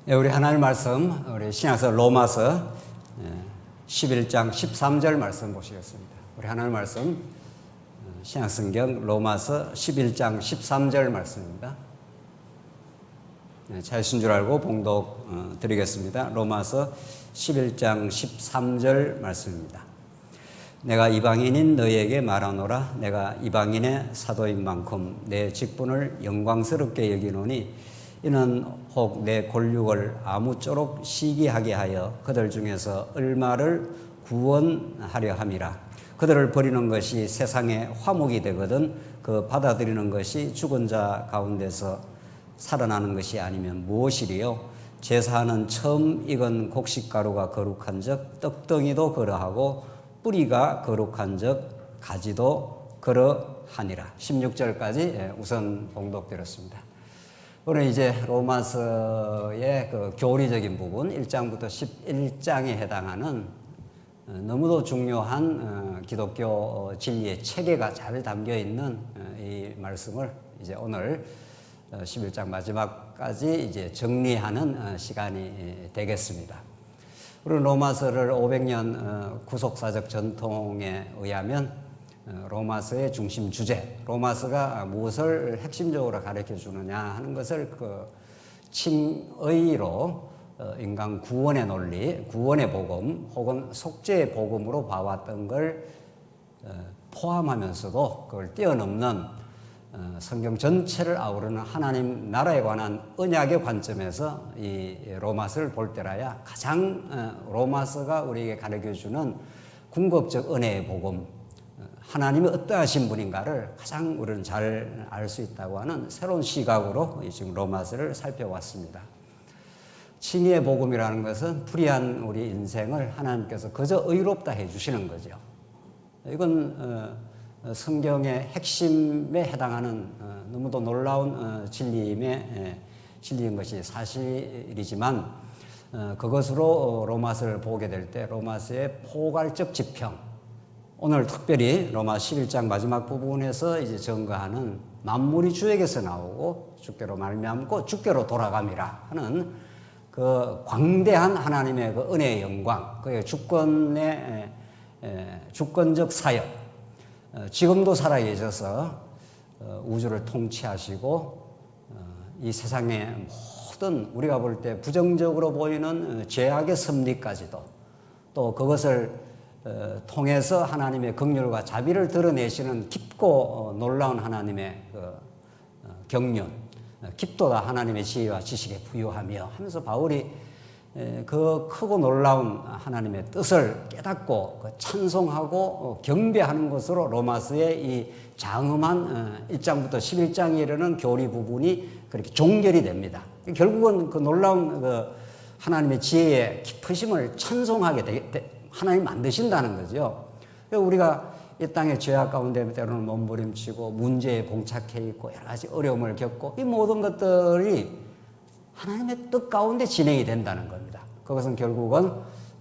우리 하나님 말씀, 우리 신약서 로마서 11장 13절 말씀 보시겠습니다. 우리 하나님 말씀, 신약성경 로마서 11장 13절 말씀입니다. 잘신 줄 알고 봉독 드리겠습니다. 로마서 11장 13절 말씀입니다. 내가 이방인인 너희에게 말하노라. 내가 이방인의 사도인 만큼 내 직분을 영광스럽게 여기노니 이는 혹 내 권력을 아무쪼록 시기하게 하여 그들 중에서 얼마를 구원하려 함이라. 그들을 버리는 것이 세상의 화목이 되거든 그 받아들이는 것이 죽은 자 가운데서 살아나는 것이 아니면 무엇이리요? 제사는 처음 익은 곡식가루가 거룩한 적 떡덩이도 그러하고 뿌리가 거룩한 적 가지도 그러하니라. 16절까지 우선 봉독드렸습니다. 오늘 이제 로마서의 그 교리적인 부분 1장부터 11장에 해당하는 너무도 중요한 기독교 진리의 체계가 잘 담겨 있는 이 말씀을 이제 오늘 11장 마지막까지 이제 정리하는 시간이 되겠습니다. 우리 로마서를 500년 구속사적 전통에 의하면 로마서의 중심 주제, 로마서가 무엇을 핵심적으로 가르쳐 주느냐 하는 것을 그 칭의로 인간 구원의 논리, 구원의 복음 혹은 속죄의 복음으로 봐왔던 걸 포함하면서도 그걸 뛰어넘는 성경 전체를 아우르는 하나님 나라에 관한 언약의 관점에서 이 로마서를 볼 때라야 가장 로마서가 우리에게 가르쳐주는 궁극적 은혜의 복음, 하나님이 어떠하신 분인가를 가장 우리는 잘 알 수 있다고 하는 새로운 시각으로 지금 로마서를 살펴왔습니다. 칭의의 복음이라는 것은 불의한 우리 인생을 하나님께서 그저 의롭다 해주시는 거죠. 이건 성경의 핵심에 해당하는 너무도 놀라운 진리인 것이 사실이지만 그것으로 로마서를 보게 될 때 로마서의 포괄적 지평, 오늘 특별히 로마 11장 마지막 부분에서 이제 증거하는 만물이 주에게서 나오고 주께로 말미암고 주께로 돌아감이라 하는 그 광대한 하나님의 그 은혜의 영광, 그의 주권적 사역, 지금도 살아계셔서 우주를 통치하시고 이 세상의 모든 우리가 볼 때 부정적으로 보이는 죄악의 섭리까지도 또 그것을 통해서 하나님의 긍휼과 자비를 드러내시는 깊고 놀라운 하나님의 그 경륜, 깊도다 하나님의 지혜와 지식에 부유하며 하면서 바울이 그 크고 놀라운 하나님의 뜻을 깨닫고 찬송하고 경배하는 것으로 로마서의 이 장엄한 1장부터 11장에 이르는 교리 부분이 그렇게 종결이 됩니다. 결국은 그 놀라운 그 하나님의 지혜의 깊으심을 찬송하게 하나님 만드신다는 거죠. 우리가 이 땅의 죄악 가운데 때로는 몸부림치고 문제에 봉착해 있고 여러 가지 어려움을 겪고 이 모든 것들이 하나님의 뜻 가운데 진행이 된다는 겁니다. 그것은 결국은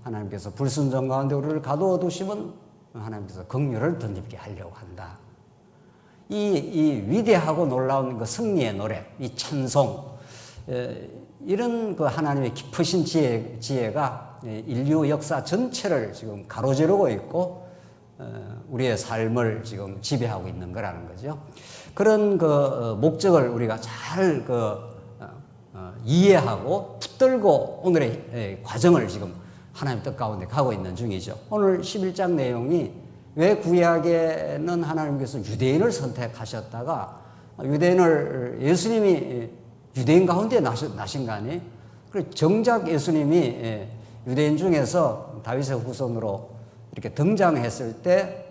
하나님께서 불순종 가운데 우리를 가두어 두시면 하나님께서 긍휼을 덧입게 하려고 한다. 이 위대하고 놀라운 그 승리의 노래, 이 찬송, 이런 그 하나님의 깊으신 지혜가 인류 역사 전체를 지금 가로지르고 있고 우리의 삶을 지금 지배하고 있는 거라는 거죠. 그런 그 목적을 우리가 잘 이해하고 붙들고 오늘의 과정을 지금 하나님 뜻 가운데 가고 있는 중이죠. 오늘 11장 내용이 왜 구약에는 하나님께서 유대인을 선택하셨다가 예수님이 유대인 가운데 나신 거 아니에요? 그리고 정작 예수님이 유대인 중에서 다윗의 후손으로 이렇게 등장했을 때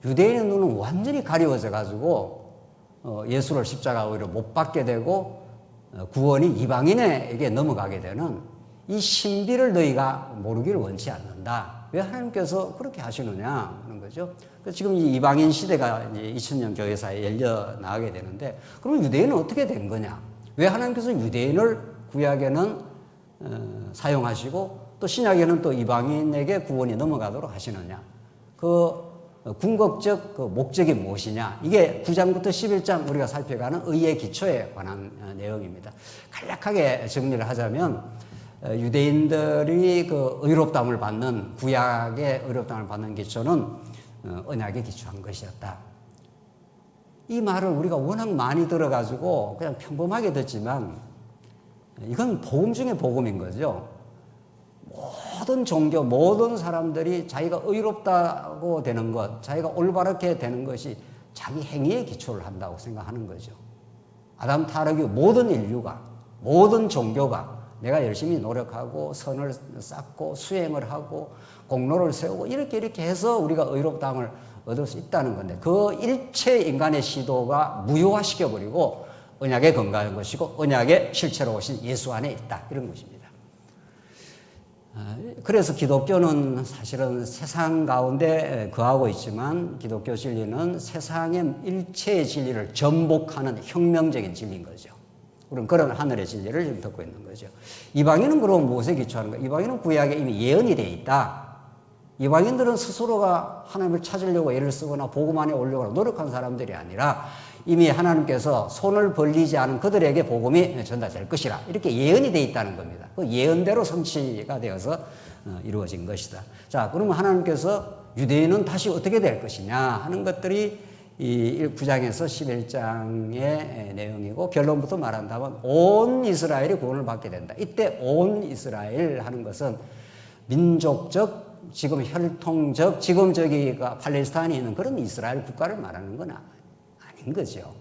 유대인의 눈은 완전히 가리워져 가지고 예수를 십자가 오히려 못 받게 되고 구원이 이방인에게 넘어가게 되는 이 신비를 너희가 모르기를 원치 않는다. 왜 하나님께서 그렇게 하시느냐 하는 거죠. 지금 이 이방인 시대가 이제 2000년 교회사에 열려 나가게 되는데 그럼 유대인은 어떻게 된 거냐? 왜 하나님께서 유대인을 구약에는 사용하시고 또 신약에는 또 이방인에게 구원이 넘어가도록 하시느냐? 그 궁극적 그 목적이 무엇이냐? 이게 9장부터 11장 우리가 살펴가는 의의 기초에 관한 내용입니다. 간략하게 정리를 하자면 유대인들이 그 의롭다함을 받는 구약의 의롭다함을 받는 기초는 언약에 기초한 것이었다. 이 말을 우리가 워낙 많이 들어가지고 그냥 평범하게 듣지만 이건 복음 중에 복음인 거죠. 모든 종교, 모든 사람들이 자기가 의롭다고 되는 것, 자기가 올바르게 되는 것이 자기 행위에 기초를 한다고 생각하는 거죠. 아담 타락 이후 모든 인류가, 모든 종교가 내가 열심히 노력하고 선을 쌓고 수행을 하고 공로를 세우고 이렇게 해서 우리가 의롭다함을 얻을 수 있다는 건데 그 일체 인간의 시도가 무효화시켜버리고 언약에 근거한 것이고 언약의 실체로 오신 예수 안에 있다. 이런 것입니다. 그래서 기독교는 사실은 세상 가운데 거하고 있지만 기독교 진리는 세상의 일체의 진리를 전복하는 혁명적인 진리인 거죠. 우리는 그런 하늘의 진리를 지금 듣고 있는 거죠. 이방인은 그럼 무엇에 기초하는가? 이방인은 구약에 이미 예언이 되어 있다. 이방인들은 스스로가 하나님을 찾으려고 애를 쓰거나 복음 안에 오려고 노력한 사람들이 아니라 이미 하나님께서 손을 벌리지 않은 그들에게 복음이 전달될 것이라 이렇게 예언이 되어 있다는 겁니다. 그 예언대로 성취가 되어서 이루어진 것이다. 자, 그러면 하나님께서 유대인은 다시 어떻게 될 것이냐 하는 것들이 이 9장에서 11장의 내용이고 결론부터 말한다면 온 이스라엘이 구원을 받게 된다. 이때 온 이스라엘 하는 것은 민족적 지금 혈통적 지금 저기가 팔레스타인에 있는 그런 이스라엘 국가를 말하는 건 아닌 거죠.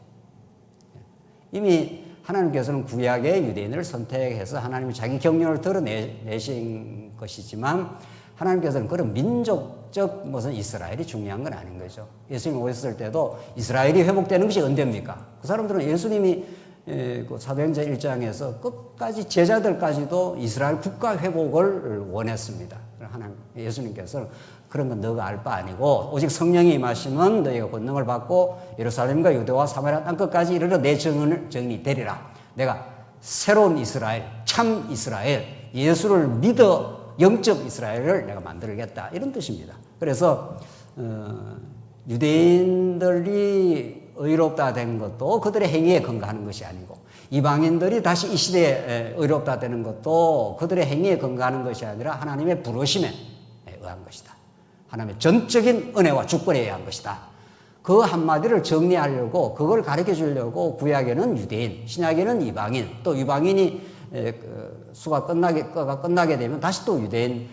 이미 하나님께서는 구약의 유대인을 선택해서 하나님이 자기 경륜을 드러내신 것이지만 하나님께서는 그런 민족적 무슨 이스라엘이 중요한 건 아닌 거죠. 예수님 오셨을 때도 이스라엘이 회복되는 것이 언제입니까? 그 사람들은 예수님이 그 사도행전 1장에서 끝까지 제자들까지도 이스라엘 국가 회복을 원했습니다. 하나님 예수님께서는 그런 건 너가 알 바 아니고 오직 성령이 임하시면 너희가 권능을 받고 예루살렘과 유대와 사마리아 땅 끝까지 이르러 내 증인이 되리라. 내가 새로운 이스라엘, 참 이스라엘, 예수를 믿어 영적 이스라엘을 내가 만들겠다 이런 뜻입니다. 그래서 유대인들이 의롭다 된 것도 그들의 행위에 근거하는 것이 아니고 이방인들이 다시 이 시대에 의롭다 되는 것도 그들의 행위에 근거하는 것이 아니라 하나님의 부르심에 의한 것이다. 하나님의 전적인 은혜와 주권에 의한 것이다. 그 한마디를 정리하려고 그걸 가르쳐 주려고 구약에는 유대인, 신약에는 이방인, 또 이방인이 수가 끝나게 되면 다시 또 유대인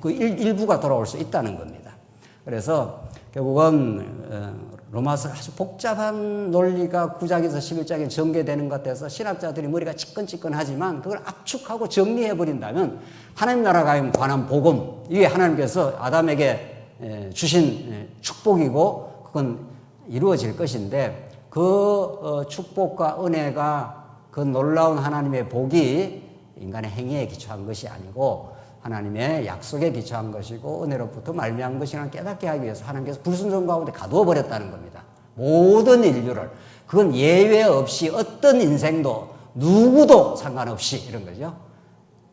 그 일부가 돌아올 수 있다는 겁니다. 그래서 결국은 로마서 아주 복잡한 논리가 9장에서 11장에 전개되는 것 같아서 신학자들이 머리가 찌끈찌끈하지만 그걸 압축하고 정리해버린다면 하나님 나라에 관한 복음, 이게 하나님께서 아담에게 주신 축복이고 그건 이루어질 것인데 그 축복과 은혜가 그 놀라운 하나님의 복이 인간의 행위에 기초한 것이 아니고 하나님의 약속에 기초한 것이고 은혜로부터 말미암은 것이라는 깨닫게 하기 위해서 하나님께서 불순종 가운데 가두어 버렸다는 겁니다. 모든 인류를 그건 예외 없이 어떤 인생도 누구도 상관없이 이런 거죠.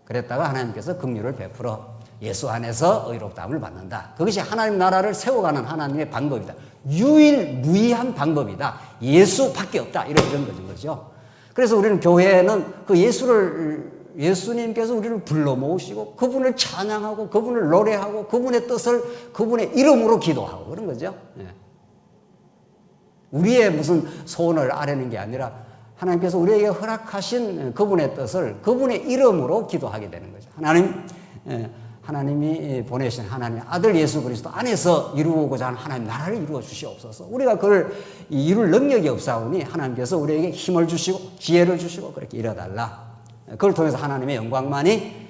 그랬다가 하나님께서 긍휼을 베풀어 예수 안에서 의롭다함을 받는다. 그것이 하나님 나라를 세워가는 하나님의 방법이다. 유일무이한 방법이다. 예수밖에 없다. 이런 거죠. 그래서 우리는 교회는 그 예수님께서 우리를 불러 모으시고 그분을 찬양하고 그분을 노래하고 그분의 뜻을 그분의 이름으로 기도하고 그런 거죠. 우리의 무슨 소원을 아뢰는 게 아니라 하나님께서 우리에게 허락하신 그분의 뜻을 그분의 이름으로 기도하게 되는 거죠. 하나님이 보내신 하나님의 아들 예수 그리스도 안에서 이루고자 하는 하나님 나라를 이루어 주시옵소서. 우리가 그걸 이룰 능력이 없사오니 하나님께서 우리에게 힘을 주시고 지혜를 주시고 그렇게 이뤄달라. 그걸 통해서 하나님의 영광만이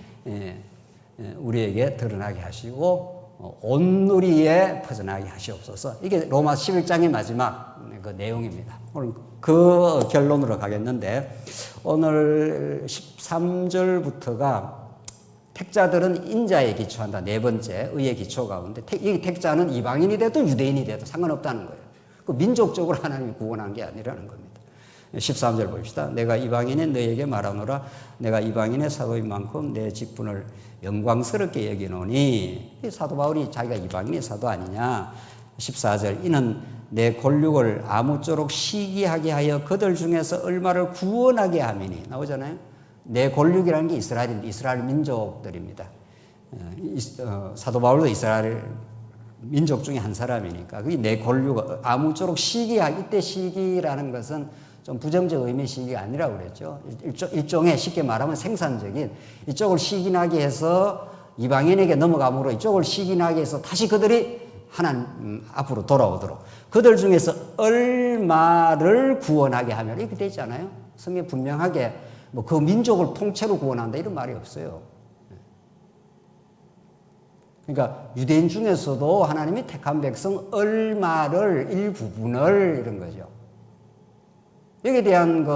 우리에게 드러나게 하시고 온누리에 퍼져나게 하시옵소서. 이게 로마 11장의 마지막 그 내용입니다. 오늘 그 결론으로 가겠는데 오늘 13절부터가 택자들은 인자에 기초한다. 네 번째 의의 기초 가운데 이 택자는 이방인이 돼도 유대인이 돼도 상관없다는 거예요. 그 민족적으로 하나님이 구원한 게 아니라는 겁니다. 13절 봅시다. 내가 이방인인 너에게 말하노라. 내가 이방인의 사도인 만큼 내 직분을 영광스럽게 여기노니. 사도 바울이 자기가 이방인의 사도 아니냐. 14절 이는 내 권력을 아무쪼록 시기하게 하여 그들 중에서 얼마를 구원하게 함이니. 나오잖아요. 내 골육이라는 게 이스라엘 민족들입니다. 사도 바울도 이스라엘 민족 중에 한 사람이니까 그게 내 골육, 아무쪼록 이때 시기라는 것은 좀 부정적 의미의 시기가 아니라고 그랬죠. 일종의 쉽게 말하면 생산적인 이쪽을 시기나게 해서 이방인에게 넘어감으로 이쪽을 시기나게 해서 다시 그들이 하나님 앞으로 돌아오도록 그들 중에서 얼마를 구원하게 하면 이렇게 되잖아요. 성경 분명하게 뭐 그 민족을 통째로 구원한다 이런 말이 없어요. 그러니까 유대인 중에서도 하나님이 택한 백성 얼마를 일부분을 이런 거죠. 여기에 대한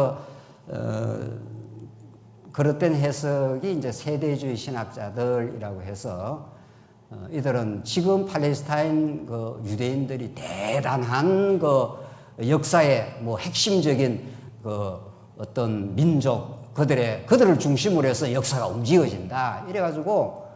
그릇된 해석이 이제 세대주의 신학자들이라고 해서 이들은 지금 팔레스타인 유대인들이 대단한 역사의 뭐 핵심적인 어떤 민족 그들을 중심으로 해서 역사가 움직여진다. 이래가지고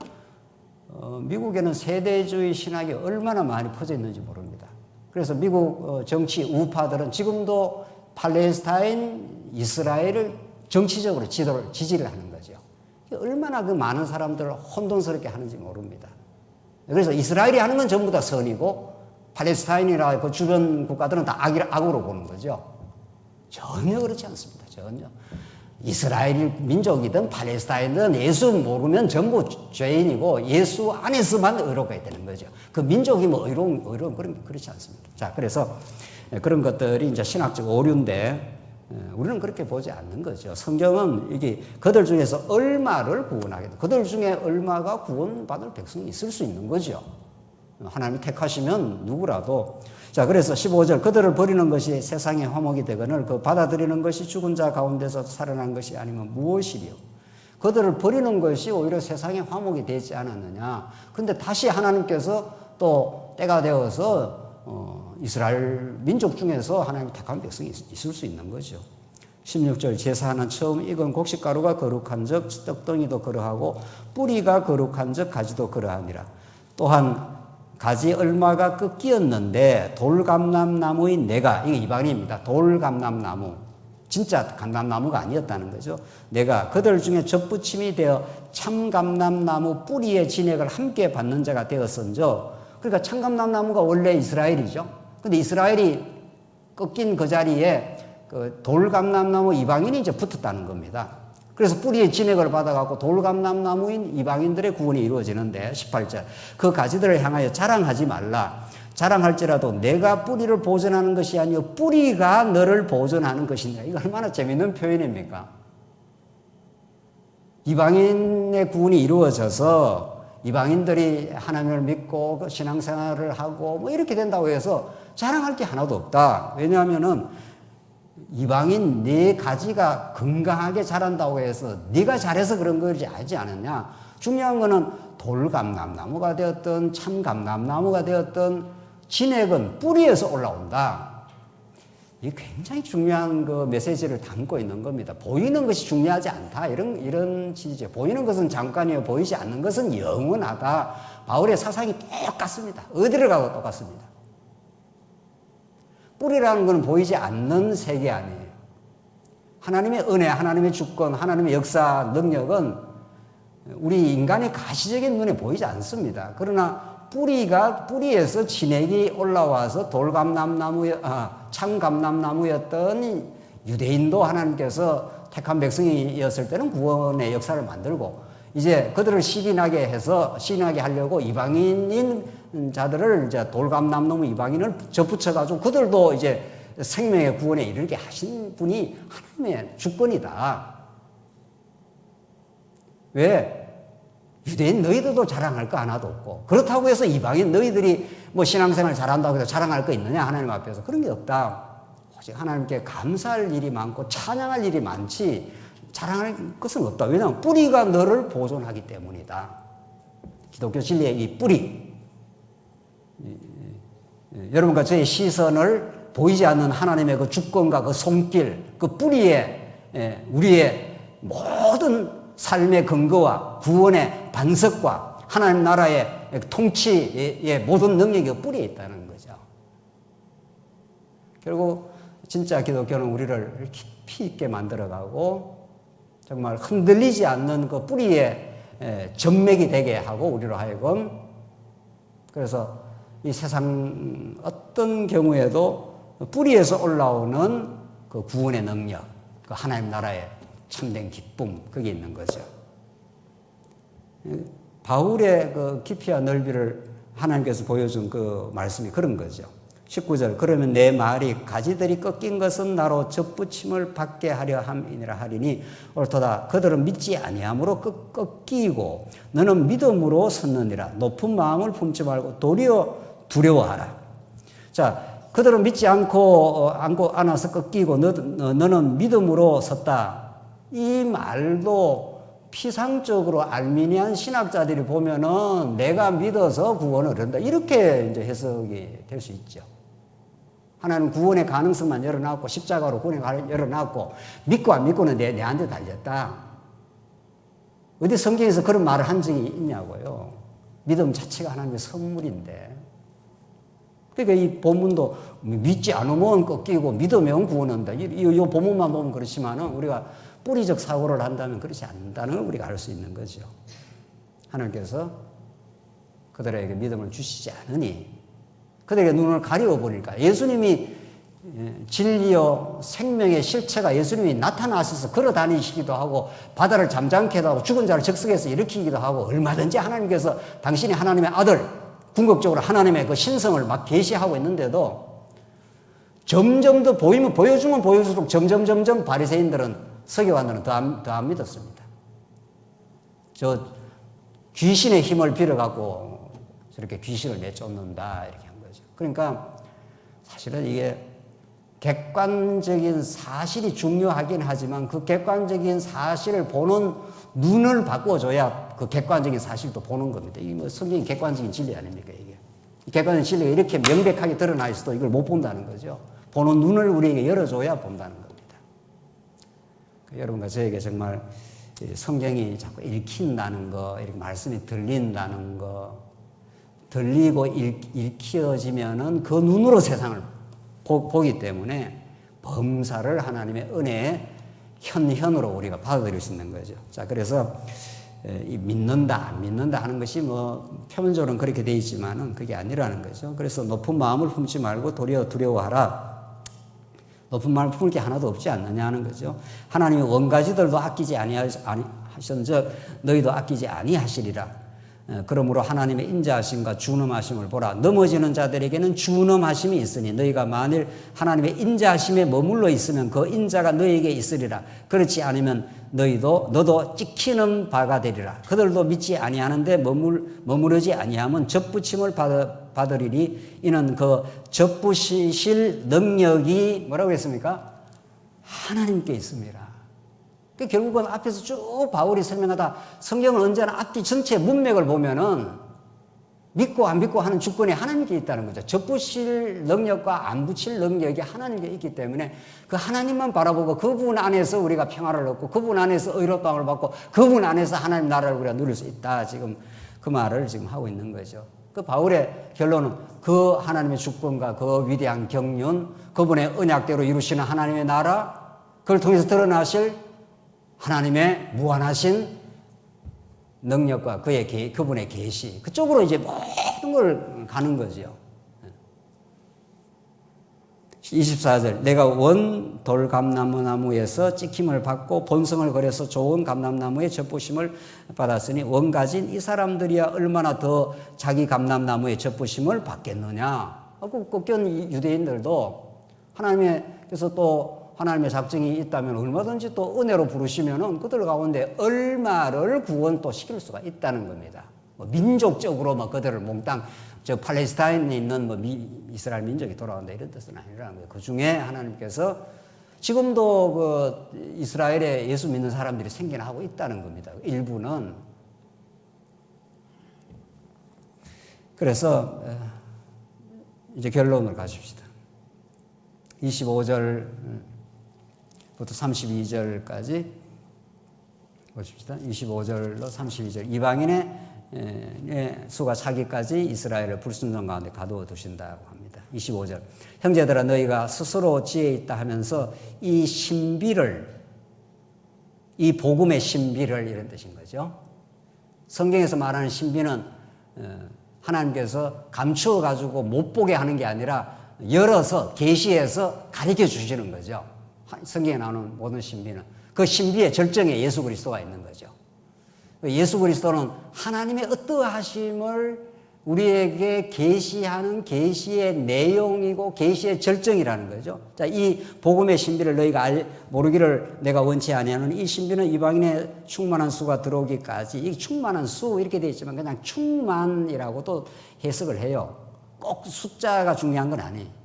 미국에는 세대주의 신학이 얼마나 많이 퍼져 있는지 모릅니다. 그래서 미국 정치 우파들은 지금도 팔레스타인, 이스라엘을 정치적으로 지지를 하는 거죠. 얼마나 그 많은 사람들을 혼돈스럽게 하는지 모릅니다. 그래서 이스라엘이 하는 건 전부 다 선이고 팔레스타인이나 그 주변 국가들은 다 악으로 보는 거죠. 전혀 그렇지 않습니다. 전혀. 이스라엘 민족이든 팔레스타인이든 예수 모르면 전부 죄인이고 예수 안에서만 의롭게 되는 거죠. 그 민족이 뭐 의로운 그렇지 않습니다. 자, 그래서 그런 것들이 이제 신학적 오류인데 우리는 그렇게 보지 않는 거죠. 성경은 이게 그들 중에서 얼마를 구원하겠다. 그들 중에 얼마가 구원받을 백성이 있을 수 있는 거죠. 하나님이 택하시면 누구라도. 자, 그래서 15절 그들을 버리는 것이 세상의 화목이 되거늘 그 받아들이는 것이 죽은 자 가운데서 살아난 것이 아니면 무엇이리요. 그들을 버리는 것이 오히려 세상의 화목이 되지 않았느냐. 근데 다시 하나님께서 또 때가 되어서 이스라엘 민족 중에서 하나님이 택한 백성이 있을 수 있는 거죠. 16절 제사하는 처음 익은 곡식가루가 거룩한 적 떡덩이도 그러하고 뿌리가 거룩한 적 가지도 그러하니라. 또한 가지 얼마가 꺾이었는데 돌감람나무인 내가, 이게 이방인입니다. 돌감람나무, 진짜 감람나무가 아니었다는 거죠. 내가 그들 중에 접붙임이 되어 참감람나무 뿌리의 진액을 함께 받는 자가 되었은저. 그러니까 참감람나무가 원래 이스라엘이죠. 근데 이스라엘이 꺾인 그 자리에 그 돌감람나무 이방인이 이제 붙었다는 겁니다. 그래서 뿌리의 진액을 받아갖고 돌감람나무인 이방인들의 구원이 이루어지는데 18절 그 가지들을 향하여 자랑하지 말라. 자랑할지라도 내가 뿌리를 보존하는 것이 아니요 뿌리가 너를 보존하는 것이냐. 이거 얼마나 재밌는 표현입니까? 이방인의 구원이 이루어져서 이방인들이 하나님을 믿고 신앙생활을 하고 뭐 이렇게 된다고 해서 자랑할 게 하나도 없다. 왜냐하면은 이방인 네 가지가 건강하게 자란다고 해서 네가 잘해서 그런 거지 알지 않았냐. 중요한 거는 돌감람나무가 되었든 참감람나무가 되었든 진액은 뿌리에서 올라온다. 이게 굉장히 중요한 그 메시지를 담고 있는 겁니다. 보이는 것이 중요하지 않다. 이런 취지죠. 보이는 것은 잠깐이요. 보이지 않는 것은 영원하다. 바울의 사상이 똑같습니다. 어디를 가도 똑같습니다. 뿌리라는 것은 보이지 않는 세계 아니에요. 하나님의 은혜, 하나님의 주권, 하나님의 역사, 능력은 우리 인간의 가시적인 눈에 보이지 않습니다. 그러나 뿌리에서 진액이 올라와서 참감람나무였던 유대인도 하나님께서 택한 백성이었을 때는 구원의 역사를 만들고 이제 그들을 시기나게 하려고 이방인인 자들을 이제 돌감람나무 이방인을 접붙여가지고 그들도 이제 생명의 구원에 이르게 하신 분이 하나님의 주권이다. 왜? 유대인 너희들도 자랑할 거 하나도 없고 그렇다고 해서 이방인 너희들이 뭐 신앙생활 잘한다고 해서 자랑할 거 있느냐 하나님 앞에서 그런 게 없다. 오직 하나님께 감사할 일이 많고 찬양할 일이 많지 자랑할 것은 없다. 왜냐하면 뿌리가 너를 보존하기 때문이다. 기독교 진리의 이 뿌리. 여러분과 저의 시선을 보이지 않는 하나님의 그 주권과 그 손길, 그 뿌리에 우리의 모든 삶의 근거와 구원의 반석과 하나님 나라의 통치의 모든 능력이 그 뿌리에 있다는 거죠. 결국 진짜 기독교는 우리를 깊이 있게 만들어가고 정말 흔들리지 않는 그 뿌리에 전맥이 되게 하고 우리로 하여금 그래서 이 세상 어떤 경우에도 뿌리에서 올라오는 그 구원의 능력, 그 하나님 나라의 참된 기쁨 그게 있는 거죠. 바울의 그 깊이와 넓이를 하나님께서 보여준 그 말씀이 그런 거죠. 19절 그러면 내 말이 가지들이 꺾인 것은 나로 접붙임을 받게 하려 함이니라 하리니 옳도다. 그들은 믿지 아니함으로 꺾이고 너는 믿음으로 섰느니라. 높은 마음을 품지 말고 도리어 두려워하라. 자, 그들은 믿지 않고 안아서 꺾이고 너는 믿음으로 섰다. 이 말도 피상적으로 알미니안 신학자들이 보면은 내가 믿어서 구원을 얻는다. 이렇게 이제 해석이 될 수 있죠. 하나는 구원의 가능성만 열어놨고 십자가로 구원의 가능성을 열어놨고 믿고 안 믿고는 내한테 달렸다. 어디 성경에서 그런 말을 한 적이 있냐고요. 믿음 자체가 하나님의 선물인데. 그러니까 이 본문도 믿지 않으면 꺾이고 믿으면 구원한다. 이 본문만 보면 그렇지만은 우리가 뿌리적 사고를 한다면 그렇지 않다는 걸 우리가 알 수 있는 거죠. 하나님께서 그들에게 믿음을 주시지 않으니 그들에게 눈을 가리워버리니까 예수님이 진리요 생명의 실체가 예수님이 나타나셔서 걸어다니시기도 하고 바다를 잠잠케도 하고 죽은 자를 적석에서 일으키기도 하고 얼마든지 하나님께서 당신이 하나님의 아들 궁극적으로 하나님의 그 신성을 막 계시하고 있는데도 점점 더 보여주면 보여줄수록 점점 바리새인들은 서기관들은 더 안 믿었습니다. 저 귀신의 힘을 빌어갖고 저렇게 귀신을 내쫓는다 이렇게 한 거죠. 그러니까 사실은 이게 객관적인 사실이 중요하긴 하지만 그 객관적인 사실을 보는 눈을 바꿔줘야 그 객관적인 사실도 보는 겁니다. 이게 뭐 성경이 객관적인 진리 아닙니까 이게? 객관적인 진리가 이렇게 명백하게 드러나 있어도 이걸 못 본다는 거죠. 보는 눈을 우리에게 열어줘야 본다는 겁니다. 여러분과 저에게 정말 성경이 자꾸 읽힌다는 거, 이렇게 말씀이 들린다는 거, 들리고 읽혀지면은 그 눈으로 세상을 보기 때문에 범사를 하나님의 은혜의 현현으로 우리가 받아들일 수 있는 거죠. 자, 그래서 이 믿는다, 안 믿는다 하는 것이 뭐 표면적으로는 그렇게 돼 있지만은 그게 아니라는 거죠. 그래서 높은 마음을 품지 말고 도리어 두려워하라. 높은 마음을 품을 게 하나도 없지 않느냐 하는 거죠. 하나님이 원가지들도 아끼지 아니하셨은즉 너희도 아끼지 아니하시리라. 그러므로 하나님의 인자하심과 준엄하심을 보라. 넘어지는 자들에게는 준엄하심이 있으니 너희가 만일 하나님의 인자하심에 머물러 있으면 그 인자가 너희에게 있으리라. 그렇지 않으면 너도 찍히는 바가 되리라. 그들도 믿지 아니하는데 머무르지 아니하면 접붙임을 받으리니 이는 그 접붙이실 능력이 뭐라고 했습니까? 하나님께 있습니다. 결국은 앞에서 쭉 바울이 설명하다 성경은 언제나 앞뒤 전체 문맥을 보면은 믿고 안 믿고 하는 주권이 하나님께 있다는 거죠. 접붙일 능력과 안 붙일 능력이 하나님께 있기 때문에 그 하나님만 바라보고 그분 안에서 우리가 평화를 얻고 그분 안에서 의롭다함을 받고 그분 안에서 하나님 나라를 우리가 누릴 수 있다. 지금 그 말을 지금 하고 있는 거죠. 그 바울의 결론은 그 하나님의 주권과 그 위대한 경륜, 그분의 언약대로 이루시는 하나님의 나라, 그걸 통해서 드러나실 하나님의 무한하신 능력과 그분의 계시 그쪽으로 이제 모든 걸 가는 거죠. 24절 내가 원 돌감나무에서 찍힘을 받고 본성을 거려서 좋은 감람나무의 접부심을 받았으니 원가진 이 사람들이야 얼마나 더 자기 감람나무의 접부심을 받겠느냐. 꺾인 유대인들도 하나님께서 또 하나님의 작정이 있다면 얼마든지 또 은혜로 부르시면은 그들 가운데 얼마를 구원 또 시킬 수가 있다는 겁니다. 민족적으로 그들을 몽땅 팔레스타인에 있는 이스라엘 민족이 돌아간다 이런 뜻은 아니라는 거예요. 그 중에 하나님께서 지금도 그 이스라엘에 예수 믿는 사람들이 생겨나고 있다는 겁니다. 일부는. 그래서 이제 결론을 가십시다. 25절부터 32절까지 보십시다. 25절로 32절. 이방인의 수가 차기까지 이스라엘을 불순종 가운데 가두어 두신다고 합니다. 25절. 형제들아 너희가 스스로 지혜 있다 하면서 이 신비를 이 복음의 신비를 이런 뜻인 거죠. 성경에서 말하는 신비는 하나님께서 감추어 가지고 못 보게 하는 게 아니라 열어서 계시해서 가르쳐 주시는 거죠. 성경에 나오는 모든 신비는 그 신비의 절정에 예수 그리스도가 있는 거죠. 예수 그리스도는 하나님의 어떠하심을 우리에게 계시하는 계시의 내용이고 계시의 절정이라는 거죠. 자, 이 복음의 신비를 너희가 모르기를 내가 원치 아니하는 이 신비는 이방인의 충만한 수가 들어오기까지, 이 충만한 수 이렇게 되어 있지만 그냥 충만이라고도 해석을 해요. 꼭 숫자가 중요한 건 아니에요.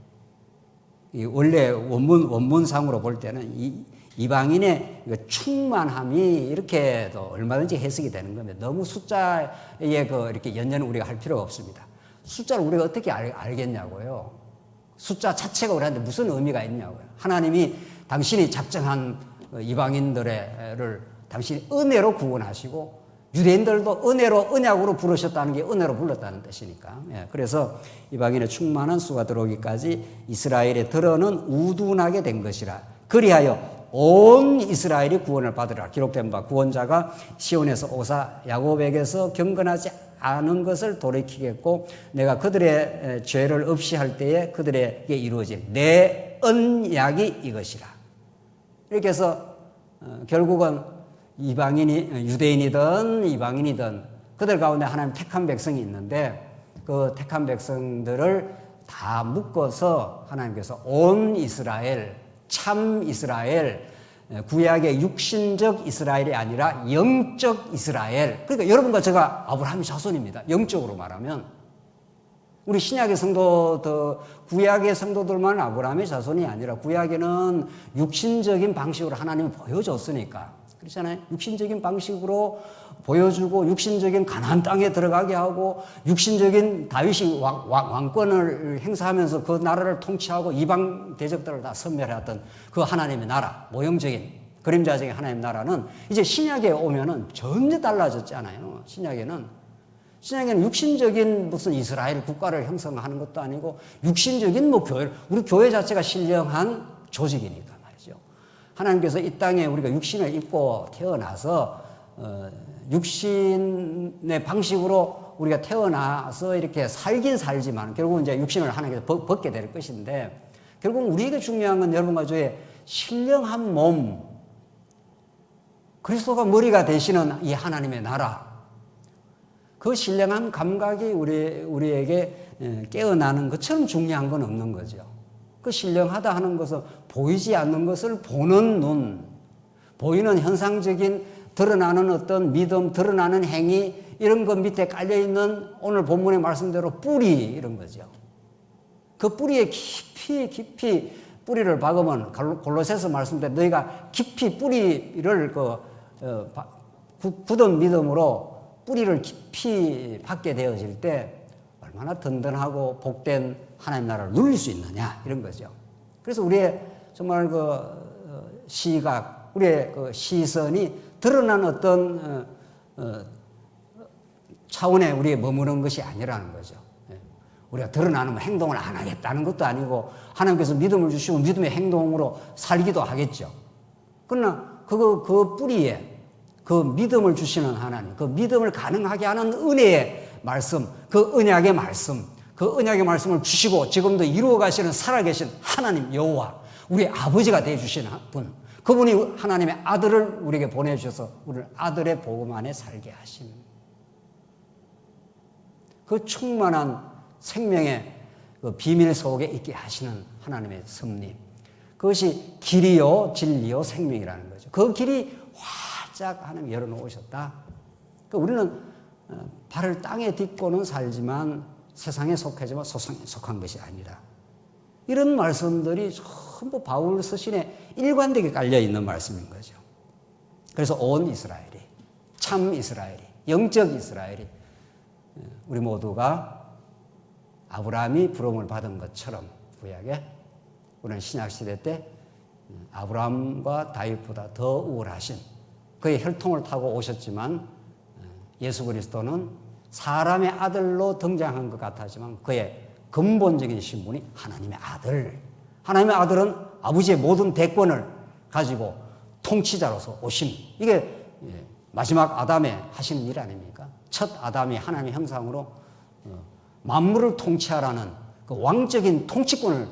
원래 원문상으로 볼 때는 이방인의 충만함이 이렇게도 얼마든지 해석이 되는 겁니다. 너무 숫자에 이렇게 연연을 우리가 할 필요가 없습니다. 숫자를 우리가 어떻게 알겠냐고요. 숫자 자체가 우리한테 무슨 의미가 있냐고요. 하나님이 당신이 작정한 이방인들을 당신이 은혜로 구원하시고 유대인들도 은혜로 언약으로 부르셨다는 게 은혜로 불렀다는 뜻이니까. 그래서 이방인의 충만한 수가 들어오기까지 이스라엘의 들어는 우둔하게 된 것이라. 그리하여 온 이스라엘이 구원을 받으라. 기록된 바 구원자가 시온에서 오사 야곱에게서 경건하지 않은 것을 돌이키겠고 내가 그들의 죄를 없이 할 때에 그들에게 이루어진 내 언약이 이것이라. 이렇게 해서 결국은 이방인이 유대인이든 이방인이든 그들 가운데 하나님 택한 백성이 있는데 그 택한 백성들을 다 묶어서 하나님께서 온 이스라엘 참 이스라엘, 구약의 육신적 이스라엘이 아니라 영적 이스라엘. 그러니까 여러분과 제가 아브라함의 자손입니다. 영적으로 말하면. 우리 신약의 성도들, 구약의 성도들만 아브라함의 자손이 아니라 구약에는 육신적인 방식으로 하나님이 보여줬으니까. 그렇잖아요. 육신적인 방식으로 보여주고 육신적인 가나안 땅에 들어가게 하고 육신적인 다윗이 왕권을 행사하면서 그 나라를 통치하고 이방 대적들을 다 섬멸해왔던 그 하나님의 나라, 모형적인 그림자적인 하나님의 나라는 이제 신약에 오면은 전혀 달라졌잖아요. 신약에는 육신적인 무슨 이스라엘 국가를 형성하는 것도 아니고 육신적인 우리 교회 자체가 신령한 조직이니까 말이죠. 하나님께서 이 땅에 우리가 육신을 입고 태어나서 육신의 방식으로 우리가 태어나서 이렇게 살긴 살지만 결국은 이제 육신을 하나님께서 벗게 될 것인데 결국 우리에게 중요한 건 여러분과 저의 신령한 몸, 그리스도가 머리가 되시는 이 하나님의 나라, 그 신령한 감각이 우리에게 깨어나는 것처럼 중요한 건 없는 거죠. 그 신령하다 하는 것은 보이지 않는 것을 보는 눈, 보이는 현상적인 드러나는 어떤 믿음, 드러나는 행위, 이런 것 밑에 깔려있는 오늘 본문의 말씀대로 뿌리, 이런 거죠. 그 뿌리에 깊이 뿌리를 박으면 골로새서 말씀대로 너희가 깊이 뿌리를 굳은 믿음으로 뿌리를 깊이 박게 되어질 때 얼마나 든든하고 복된 하나님 나라를 누릴 수 있느냐, 이런 거죠. 그래서 우리의 정말 시각, 우리의 시선이 드러난 어떤 차원에 우리에 머무는 것이 아니라는 거죠. 우리가 드러나는 행동을 안 하겠다는 것도 아니고 하나님께서 믿음을 주시고 믿음의 행동으로 살기도 하겠죠. 그러나 그 뿌리에 그 믿음을 주시는 하나님, 그 믿음을 가능하게 하는 은혜의 말씀, 그 언약의 말씀을 주시고 지금도 이루어 가시는 살아계신 하나님 여호와, 우리 아버지가 되어주시는 분, 그분이 하나님의 아들을 우리에게 보내주셔서 우리를 아들의 복음 안에 살게 하시는 그 충만한 생명의 그 비밀 속에 있게 하시는 하나님의 섭리, 그것이 길이요 진리요 생명이라는 거죠. 그 길이 활짝 하나님 열어놓으셨다. 그러니까 우리는 발을 땅에 딛고는 살지만 세상에 속하지만 세상에 속한 것이 아니라, 이런 말씀들이 전부 바울 서신에 일관되게 깔려있는 말씀인 거죠. 그래서 온 이스라엘이, 참 이스라엘이, 영적 이스라엘이, 우리 모두가 아브라함이 부름을 받은 것처럼 구약에 우리는 신약시대 때 아브라함과 다윗보다 더 우월하신 그의 혈통을 타고 오셨지만 예수 그리스도는 사람의 아들로 등장한 것 같았지만 그의 근본적인 신분이 하나님의 아들. 하나님의 아들은 아버지의 모든 대권을 가지고 통치자로서 오심. 이게 마지막 아담에 하시는 일 아닙니까? 첫 아담이 하나님의 형상으로 만물을 통치하라는 그 왕적인 통치권을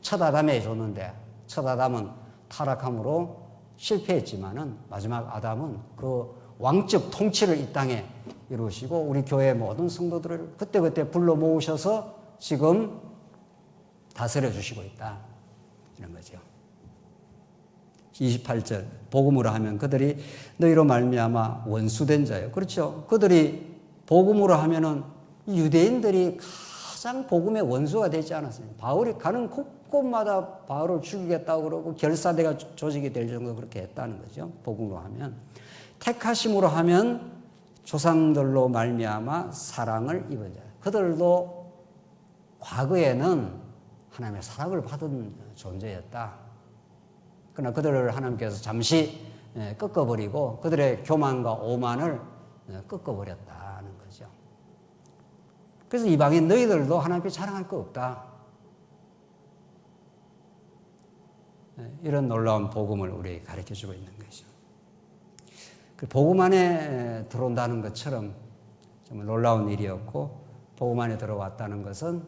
첫 아담에 줬는데, 첫 아담은 타락함으로 실패했지만은 마지막 아담은 그 왕적 통치를 이 땅에 이루시고 우리 교회 모든 성도들을 그때그때 불러 모으셔서 지금 다스려 주시고 있다. 이런 거죠. 28절 복음으로 하면 그들이 너희로 말미암아 원수된 자예요. 그렇죠. 그들이 복음으로 하면은 유대인들이 가장 복음의 원수가 되지 않았습니까? 바울이 가는 곳곳마다 바울을 죽이겠다고 그러고 결사대가 조직이 될 정도 그렇게 했다는 거죠. 복음으로 하면. 택하심으로 하면 조상들로 말미암아 사랑을 입은 자. 그들도 과거에는 하나님의 사랑을 받은 존재였다. 그러나 그들을 하나님께서 잠시 꺾어버리고 그들의 교만과 오만을 꺾어버렸다는 거죠. 그래서 이방인 너희들도 하나님께 자랑할 거 없다. 이런 놀라운 복음을 우리에게 가르쳐주고 있는 것이죠. 그 복음 안에 들어온다는 것처럼 정말 놀라운 일이었고, 복음 안에 들어왔다는 것은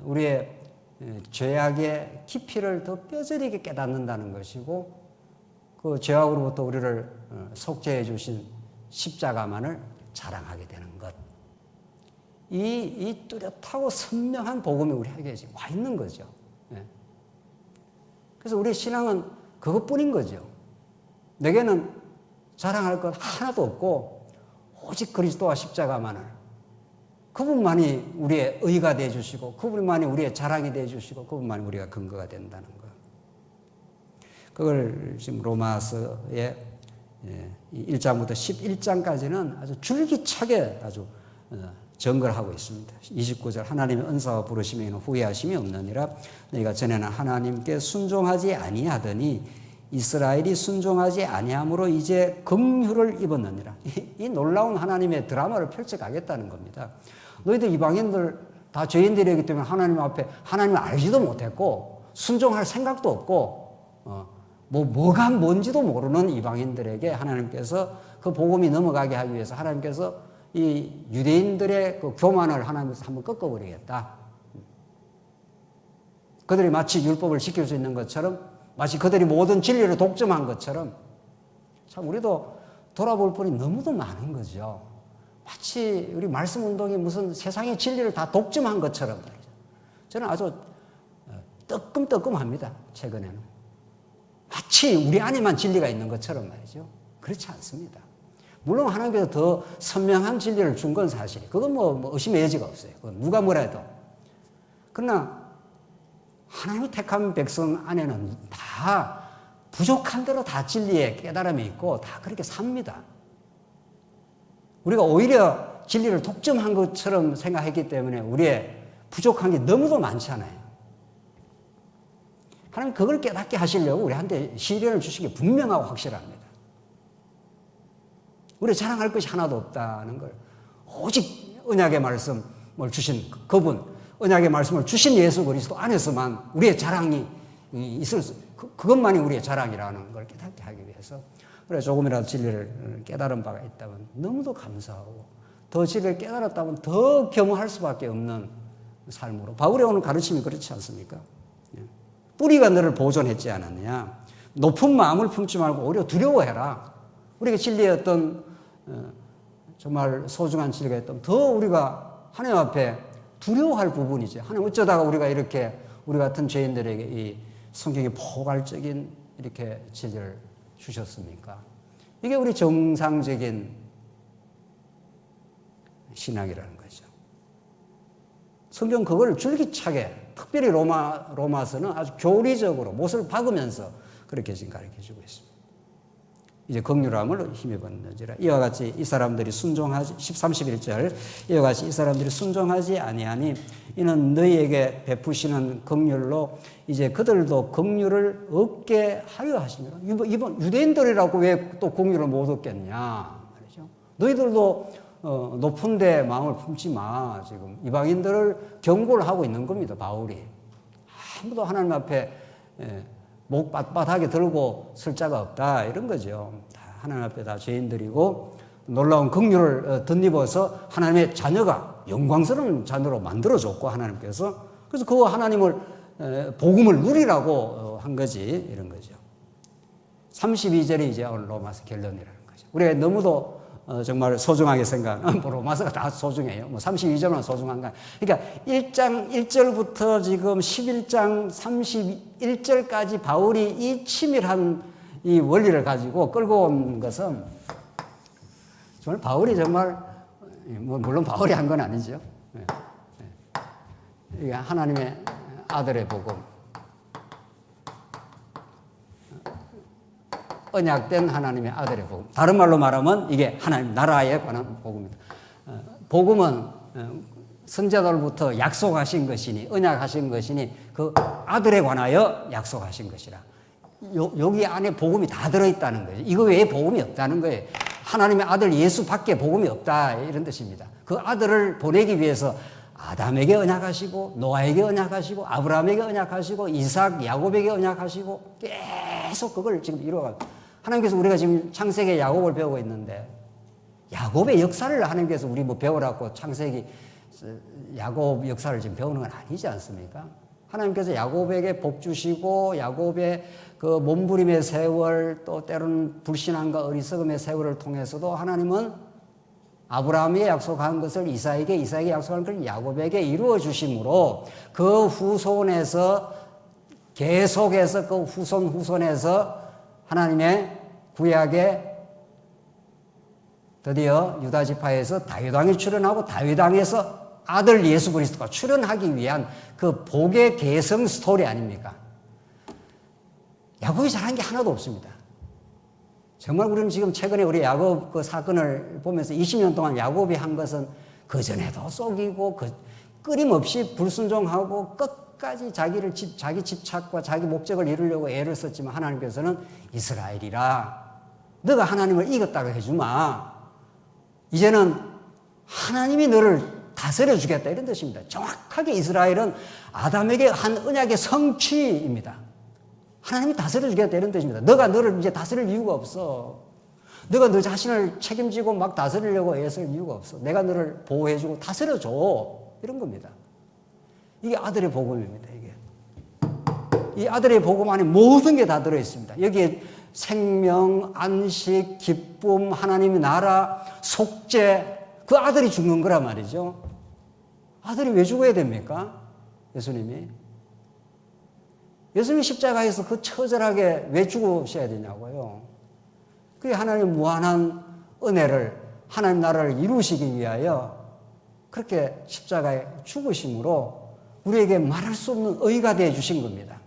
우리의 죄악의 깊이를 더 뼈저리게 깨닫는다는 것이고, 그 죄악으로부터 우리를 속죄해 주신 십자가만을 자랑하게 되는 것. 이 뚜렷하고 선명한 복음이 우리에게 지금 와 있는 거죠. 그래서 우리 신앙은 그것뿐인 거죠. 내게는 자랑할 것 하나도 없고 오직 그리스도와 십자가만을, 그분만이 우리의 의가 되어 주시고 그분만이 우리의 자랑이 되어 주시고 그분만이 우리가 근거가 된다는 것. 그걸 지금 로마서의 1장부터 11장까지는 아주 줄기차게 아주 증거를 하고 있습니다. 29절 하나님의 은사와 부르심에는 후회하심이 없느니라. 너희가 전에는 하나님께 순종하지 아니하더니 이스라엘이 순종하지 아니함으로 이제 긍휼을 입었느니라. 이 놀라운 하나님의 드라마를 펼쳐가겠다는 겁니다. 너희들 이방인들 다 죄인들이기 때문에 하나님 앞에 하나님을 알지도 못했고 순종할 생각도 없고 뭐가 뭔지도 모르는 이방인들에게 하나님께서 그 복음이 넘어가게 하기 위해서 하나님께서 이 유대인들의 그 교만을 하나님께서 한번 꺾어버리겠다. 그들이 마치 율법을 지킬 수 있는 것처럼, 마치 그들이 모든 진리를 독점한 것처럼, 참 우리도 돌아볼 분이 너무도 많은 거죠. 마치 우리 말씀 운동이 무슨 세상의 진리를 다 독점한 것처럼 말이죠. 저는 아주 뜨끔뜨끔합니다. 최근에는 마치 우리 안에만 진리가 있는 것처럼 말이죠. 그렇지 않습니다. 물론 하나님께서 더 선명한 진리를 준 건 사실이에요. 그건 뭐 의심의 여지가 없어요. 그건 누가 뭐라 해도. 그러나 하나님의 택한 백성 안에는 다 부족한 대로 다 진리의 깨달음이 있고 다 그렇게 삽니다. 우리가 오히려 진리를 독점한 것처럼 생각했기 때문에 우리의 부족한 게 너무도 많잖아요. 하나님 그걸 깨닫게 하시려고 우리한테 시련을 주신 게 분명하고 확실합니다. 우리 자랑할 것이 하나도 없다는 걸, 오직 언약의 말씀을 주신 그분, 언약의 말씀을 주신 예수 그리스도 안에서만 우리의 자랑이 있을 수, 그것만이 우리의 자랑이라는 걸 깨닫게 하기 위해서, 그래 조금이라도 진리를 깨달은 바가 있다면 너무도 감사하고, 더 진리를 깨달았다면 더 겸허할 수밖에 없는 삶으로. 바울의 오늘 가르침이 그렇지 않습니까? 뿌리가 너를 보존했지 않았느냐. 높은 마음을 품지 말고 오히려 두려워해라. 우리가 진리의 어떤 정말 소중한 진리가 있다면 더 우리가 하나님 앞에 두려워할 부분이죠. 하나님 어쩌다가 우리가 이렇게 우리 같은 죄인들에게 이 성경의 포괄적인 이렇게 진리를 주셨습니까? 이게 우리 정상적인 신앙이라는 거죠. 성경 그걸 줄기차게, 특별히 로마서는 아주 교리적으로 못을 박으면서 그렇게 지금 가르쳐주고 있습니다. 이제 긍휼함을 힘입었는지라. 이와 같이 이 사람들이 순종하지, 31절 이와 같이 이 사람들이 순종하지 아니하니 이는 너희에게 베푸시는 긍휼로 이제 그들도 긍휼을 얻게 하려 하시니라. 이번 유대인들이라고 왜 또 긍휼을 못 얻겠냐 말이죠. 너희들도 높은 데 마음을 품지 마. 지금 이방인들을 경고를 하고 있는 겁니다. 바울이 아무도 하나님 앞에 목 빳빳하게 들고 쓸 자가 없다 이런 거죠. 다 하나님 앞에 다 죄인들이고 놀라운 긍휼을 덧입어서 하나님의 자녀가 영광스러운 자녀로 만들어줬고 하나님께서 그래서 그 하나님을 복음을 누리라고 한 거지 이런 거죠. 32절이 이제 오늘 로마서 결론이라는 거죠. 우리가 너무도 정말 소중하게 생각하는 로마서가 다 소중해요. 뭐 32절만 소중한가. 그러니까 1장 1절부터 지금 11장 31절까지 바울이 이 치밀한 이 원리를 가지고 끌고 온 것은 정말 바울이 정말 물론 바울이 한 건 아니죠. 이게 하나님의 아들의 복음. 언약된 하나님의 아들의 복음. 다른 말로 말하면 이게 하나님 나라에 관한 복음입니다. 복음은 선자들부터 약속하신 것이니 언약하신 것이니 그 아들에 관하여 약속하신 것이라. 여기 안에 복음이 다 들어있다는 거예요. 이거 외에 복음이 없다는 거예요. 하나님의 아들 예수밖에 복음이 없다 이런 뜻입니다. 그 아들을 보내기 위해서 아담에게 언약하시고 노아에게 언약하시고 아브라함에게 언약하시고 이삭 야곱에게 언약하시고 계속 그걸 지금 이루어가고 하나님께서 우리가 지금 창세기 야곱을 배우고 있는데 야곱의 역사를 하나님께서 우리 뭐 배우라고 창세기 야곱 역사를 지금 배우는 건 아니지 않습니까? 하나님께서 야곱에게 복 주시고 야곱의 그 몸부림의 세월 또 때로는 불신앙과 어리석음의 세월을 통해서도 하나님은 아브라함이 약속한 것을 이삭에게 약속한 것을 야곱에게 이루어 주심으로 그 후손에서 계속해서 그 후손에서 하나님의 구약에 드디어 유다 지파에서 다윗 왕이 출현하고 다윗 왕에서 아들 예수 그리스도가 출현하기 위한 그 복의 계성 스토리 아닙니까? 야곱이 잘한 게 하나도 없습니다. 정말 우리는 지금 최근에 우리 야곱 그 사건을 보면서 20년 동안 야곱이 한 것은 그전에도 속이고 끊임없이 불순종하고 끝까지 자기 집착과 자기 목적을 이루려고 애를 썼지만 하나님께서는 이스라엘이라 너가 하나님을 이겼다고 해주마. 이제는 하나님이 너를 다스려 주겠다 이런 뜻입니다. 정확하게 이스라엘은 아담에게 한 언약의 성취입니다. 하나님이 다스려 주겠다 이런 뜻입니다. 너가 너를 이제 다스릴 이유가 없어. 너가 너 자신을 책임지고 막 다스리려고 애쓸 이유가 없어. 내가 너를 보호해주고 다스려줘 이런 겁니다. 이게 아들의 복음입니다. 이게 이 아들의 복음 안에 모든 게 다 들어있습니다. 여기에 생명, 안식, 기쁨, 하나님의 나라, 속죄 그 아들이 죽는 거란 말이죠. 아들이 왜 죽어야 됩니까? 예수님이 십자가에서 그 처절하게 왜 죽으셔야 되냐고요. 그게 하나님의 무한한 은혜를 하나님 나라를 이루시기 위하여 그렇게 십자가에 죽으심으로 우리에게 말할 수 없는 의가 되어 주신 겁니다.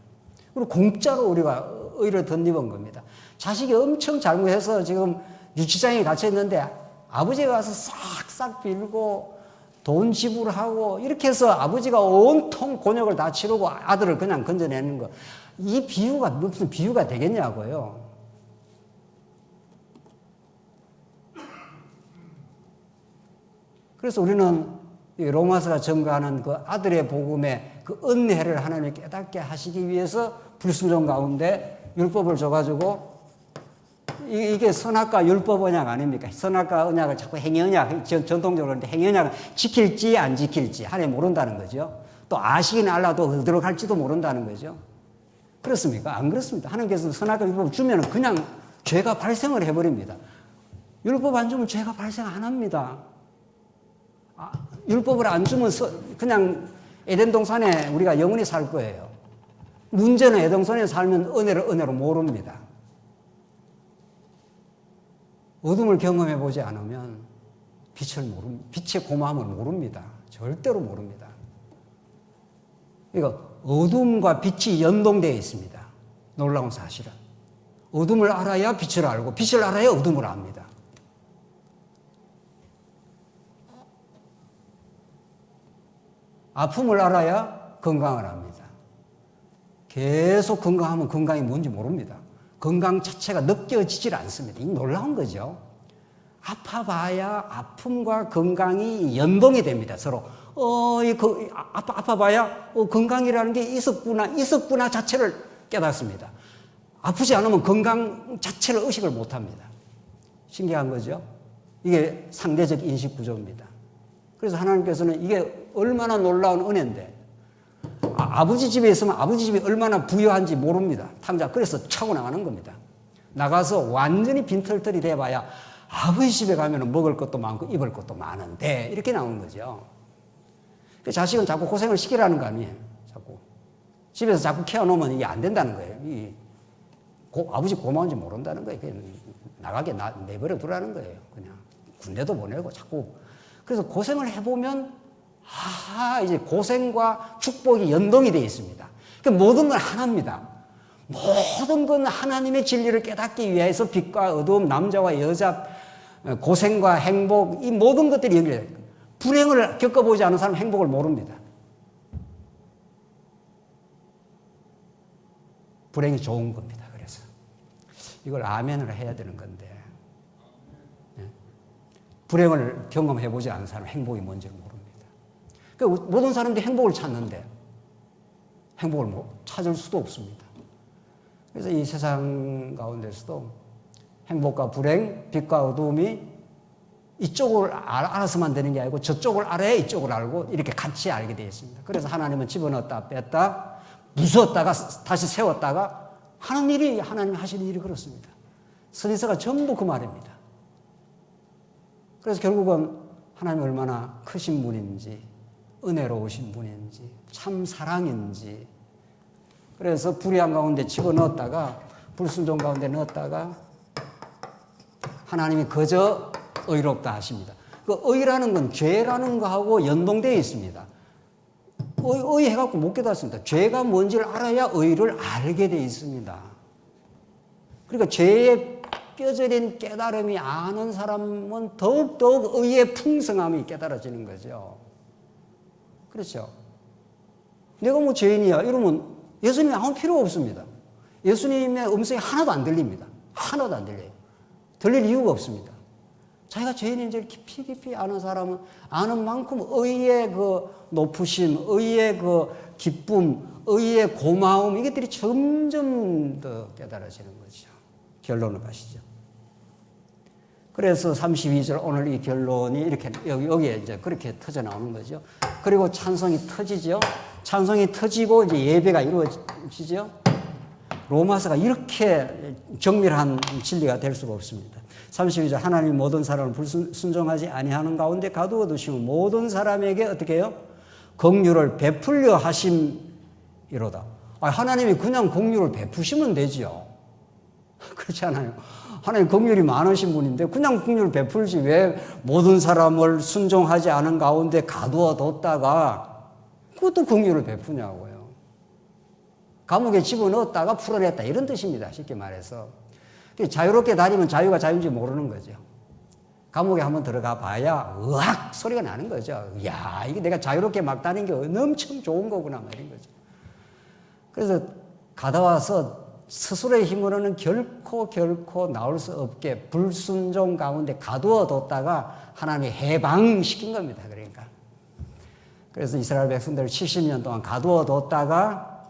그리고 공짜로 우리가 의를 덧입은 겁니다. 자식이 엄청 잘못해서 지금 유치장에 갇혀 있는데 아버지가 가서 싹싹 빌고 돈 지불하고 이렇게 해서 아버지가 온통 곤욕을 다 치르고 아들을 그냥 건져내는 거. 이 비유가 무슨 비유가 되겠냐고요. 그래서 우리는 로마서가 증거하는 그 아들의 복음의 그 은혜를 하나님이 깨닫게 하시기 위해서 불순종 가운데 율법을 줘가지고 이게 선악과 율법 언약 아닙니까? 선악과 언약을 자꾸 행위 언약, 전통적으로 그러는데 행위 언약은 지킬지 안 지킬지 하나님 모른다는 거죠. 또 아시긴 알라도 어디로 갈지도 모른다는 거죠. 그렇습니까? 안 그렇습니다. 하나님께서 선악과 율법을 주면 그냥 죄가 발생을 해버립니다. 율법 안 주면 죄가 발생 안 합니다. 율법을 안 주면 그냥 에덴 동산에 우리가 영원히 살 거예요. 문제는 에덴 동산에 살면 은혜로 모릅니다. 어둠을 경험해 보지 않으면 빛의 고마움을 모릅니다. 절대로 모릅니다. 그러니까 어둠과 빛이 연동되어 있습니다. 놀라운 사실은. 어둠을 알아야 빛을 알고 빛을 알아야 어둠을 압니다. 아픔을 알아야 건강을 압니다. 계속 건강하면 건강이 뭔지 모릅니다. 건강 자체가 느껴지질 않습니다. 이 놀라운 거죠. 아파봐야 아픔과 건강이 연동이 됩니다. 서로 아파봐야 건강이라는 게 있었구나 자체를 깨닫습니다. 아프지 않으면 건강 자체를 의식을 못합니다. 신기한 거죠. 이게 상대적 인식 구조입니다. 그래서 하나님께서는 이게 얼마나 놀라운 은혜인데 아버지 집에 있으면 아버지 집이 얼마나 부유한지 모릅니다. 탕자. 그래서 차고 나가는 겁니다. 나가서 완전히 빈털털이 돼봐야 아버지 집에 가면 먹을 것도 많고 입을 것도 많은데 이렇게 나오는 거죠. 자식은 자꾸 고생을 시키라는 거 아니에요. 자꾸 집에서 자꾸 키워놓으면 이게 안 된다는 거예요. 아버지 고마운지 모른다는 거예요. 그냥 나가게 내버려 두라는 거예요. 그냥 군대도 보내고 자꾸. 그래서 고생을 해보면 이제 고생과 축복이 연동이 되어 있습니다. 그러니까 모든 건 하나입니다. 모든 건 하나님의 진리를 깨닫기 위해서 빛과 어두움, 남자와 여자, 고생과 행복, 이 모든 것들이 연결돼요. 불행을 겪어보지 않은 사람은 행복을 모릅니다. 불행이 좋은 겁니다. 그래서 이걸 아멘을 해야 되는 건데 불행을 경험해보지 않은 사람은 행복이 뭔지를 모릅니다. 그러니까 모든 사람들이 행복을 찾는데 행복을 찾을 수도 없습니다. 그래서 이 세상 가운데서도 행복과 불행, 빛과 어두움이 이쪽을 알아서만 되는 게 아니고 저쪽을 알아야 이쪽을 알고 이렇게 같이 알게 되어 있습니다. 그래서 하나님은 집어넣었다 뺐다 부수었다가 다시 세웠다가 하나님이 하시는 일이 그렇습니다. 선지서가 전부 그 말입니다. 그래서 결국은 하나님이 얼마나 크신 분인지 은혜로우신 분인지 참 사랑인지 그래서 불의한 가운데 집어넣었다가 불순종 가운데 넣었다가 하나님이 그저 의롭다 하십니다. 그 의라는 건 죄라는 거하고 연동되어 있습니다. 의해갖고 못 깨닫습니다. 죄가 뭔지를 알아야 의를 알게 되어 있습니다. 그러니까 죄의 뼈저린 깨달음이 아는 사람은 더욱더욱 의의 풍성함이 깨달아지는 거죠. 그렇죠. 내가 뭐 죄인이야 이러면 예수님이 아무 필요 없습니다. 예수님의 음성이 하나도 안 들립니다. 하나도 안 들려요. 들릴 이유가 없습니다. 자기가 죄인인지를 깊이 아는 사람은 아는 만큼 의의 그 높으심, 의의 그 기쁨, 의의 고마움 이것들이 점점 더 깨달아지는 거죠. 결론을 가시죠. 그래서 32절 오늘 이 결론이 이렇게 여기에 이제 그렇게 터져 나오는 거죠. 그리고 찬송이 터지죠. 찬송이 터지고 이제 예배가 이루어지죠. 로마서가 이렇게 정밀한 진리가 될 수가 없습니다. 32절 하나님 모든 사람을 불순종하지 아니하는 가운데 가두어 두시고 모든 사람에게 어떻게 해요? 긍휼을 베풀려 하심이로다. 하나님이 그냥 긍휼을 베푸시면 되죠. 그렇지 않아요. 하나님 긍휼이 많으신 분인데 그냥 긍휼을 베풀지 왜 모든 사람을 순종하지 않은 가운데 가두어 뒀다가 그것도 긍휼을 베푸냐고요. 감옥에 집어넣었다가 풀어냈다 이런 뜻입니다. 쉽게 말해서. 자유롭게 다니면 자유가 자유인지 모르는 거죠. 감옥에 한번 들어가 봐야 으악 소리가 나는 거죠. 이야 이게 내가 자유롭게 막 다니는 게 엄청 좋은 거구나 말인 거죠. 그래서 가다 와서 스스로의 힘으로는 결코 나올 수 없게 불순종 가운데 가두어 뒀다가 하나님이 해방시킨 겁니다. 그러니까. 그래서 이스라엘 백성들을 70년 동안 가두어 뒀다가